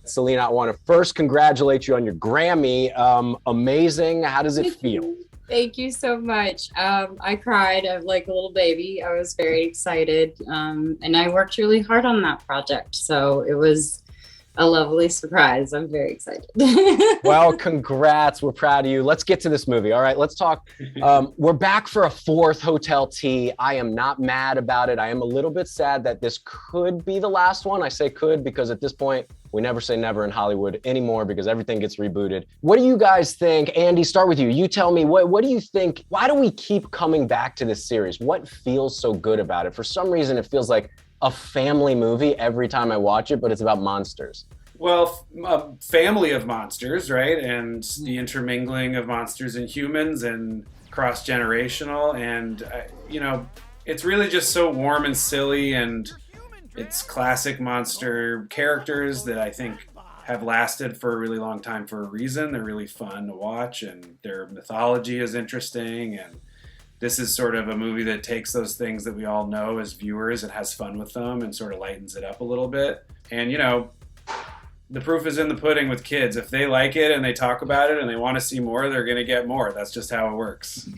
Selena, I want to first congratulate you on your Grammy. Amazing. How does it feel? Thank you so much. I cried like a little baby. I was very excited. And I worked really hard on that project. So it was a lovely surprise. I'm very excited. Well, congrats. We're proud of you. Let's get to this movie. All right, let's talk. We're back for a fourth Hotel T. I am not mad about it. I am a little bit sad that this could be the last one. I say could because at this point, we never say never in Hollywood anymore because everything gets rebooted. What do you guys think? Andy, start with you. You tell me, what do you think? Why do we keep coming back to this series? What feels so good about it? For some reason, it feels like a family movie every time I watch it, but it's about monsters. Well, a family of monsters, right? And the intermingling of monsters and humans and cross-generational. And, it's really just so warm and silly. And it's classic monster characters that I think have lasted for a really long time for a reason. They're really fun to watch and their mythology is interesting. And this is sort of a movie that takes those things that we all know as viewers and has fun with them and sort of lightens it up a little bit. And, the proof is in the pudding with kids. If they like it and they talk about it and they want to see more, they're going to get more. That's just how it works.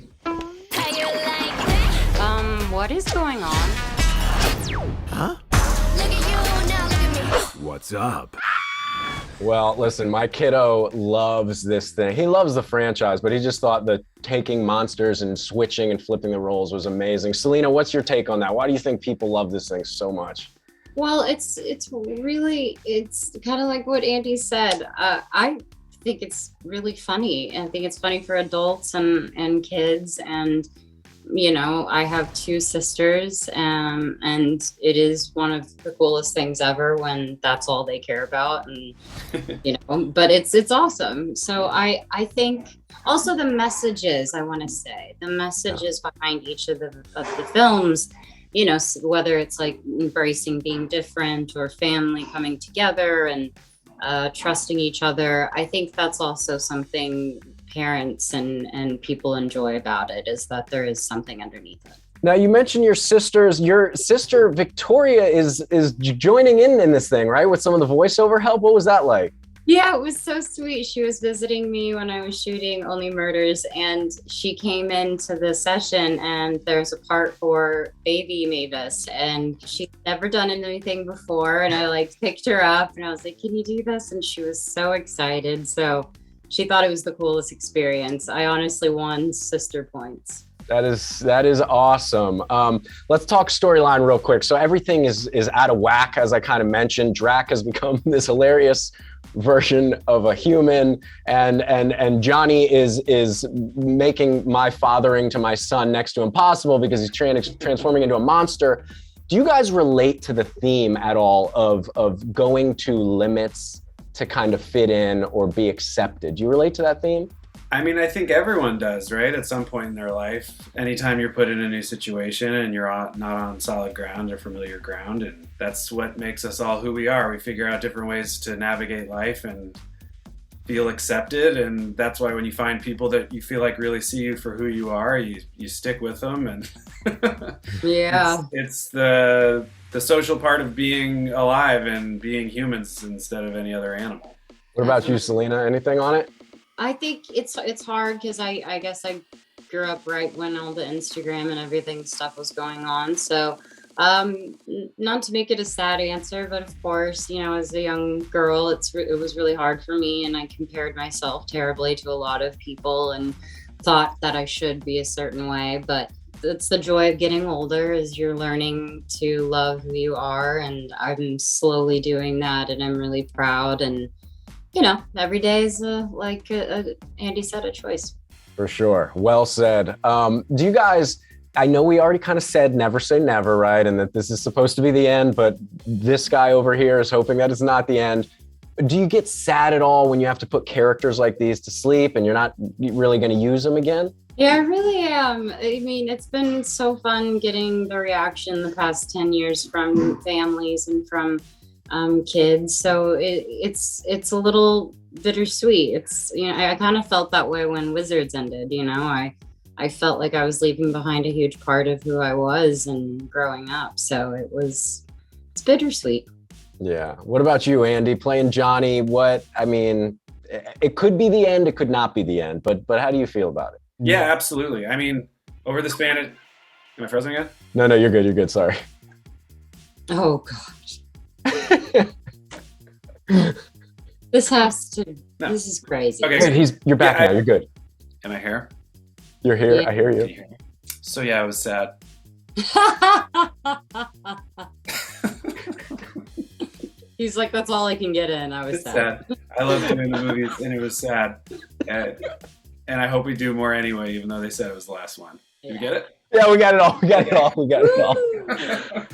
What is going on? Huh? What's up? Well, listen, my kiddo loves this thing. He loves the franchise, but he just thought that taking monsters and switching and flipping the roles was amazing. Selena, what's your take on that? Why do you think people love this thing so much? Well, it's kind of like what Andy said. I think it's really funny. I think it's funny for adults and kids. And, I have two sisters, and it is one of the coolest things ever when that's all they care about. And, but it's awesome. So I think also the messages, I want to say, the messages behind each of the films, whether it's like embracing being different or family coming together and trusting each other. I think that's also something parents and people enjoy about it, is that there is something underneath it. Now, you mentioned your sisters. Your sister, Victoria, is joining in this thing, right? With some of the voiceover help. What was that like? Yeah, it was so sweet. She was visiting me when I was shooting Only Murders, and she came into the session, and there's a part for baby Mavis, and she'd never done anything before, and I picked her up, and I was like, can you do this? And she was so excited. So she thought it was the coolest experience. I honestly won sister points. That is awesome. Let's talk storyline real quick. So everything is out of whack, as I kind of mentioned. Drac has become this hilarious version of a human, and Johnny is making my fathering to my son next to impossible because he's transforming into a monster. Do you guys relate to the theme at all of going to limits to kind of fit in or be accepted? Do you relate to that theme? I mean, I think everyone does, right? At some point in their life, anytime you're put in a new situation and you're not on solid ground or familiar ground, and that's what makes us all who we are. We figure out different ways to navigate life and feel accepted, and that's why when you find people that you feel like really see you for who you are, you stick with them, and Yeah. it's the social part of being alive and being humans instead of any other animal. What about you, Selena? Anything on it? I think it's hard because I guess I grew up right when all the Instagram and everything stuff was going on. So not to make it a sad answer, but of course, as a young girl, it was really hard for me, and I compared myself terribly to a lot of people and thought that I should be a certain way. But it's the joy of getting older, is you're learning to love who you are, and I'm slowly doing that, and I'm really proud. And every day is like Andy said, a choice. For sure. Well said. Do you guys, I know we already kind of said never say never, right? And that this is supposed to be the end, but this guy over here is hoping that it's not the end. Do you get sad at all when you have to put characters like these to sleep and you're not really going to use them again? Yeah, I really am. I mean, it's been so fun getting the reaction the past 10 years from families and from kids. So it's a little bittersweet. It's, I kind of felt that way when Wizards ended. I felt like I was leaving behind a huge part of who I was and growing up. So it's bittersweet. Yeah. What about you, Andy? Playing Johnny, I mean, it could be the end, it could not be the end, but how do you feel about it? Yeah, absolutely. I mean, over the span of... Am I frozen again? No, you're good. You're good. Sorry. Oh gosh. This has to. No. This is crazy. Okay. Good, you're back Yeah, now. You're good. Am I here? You're here. Yeah. I hear Can you. you hear me? So yeah, it was sad. He's like, that's all I can get in. I was It's sad. sad. I love doing the movies, and it was sad. And I hope we do more anyway, even though they said it was the last one. Did you get it? Yeah, we got it all. We got it all.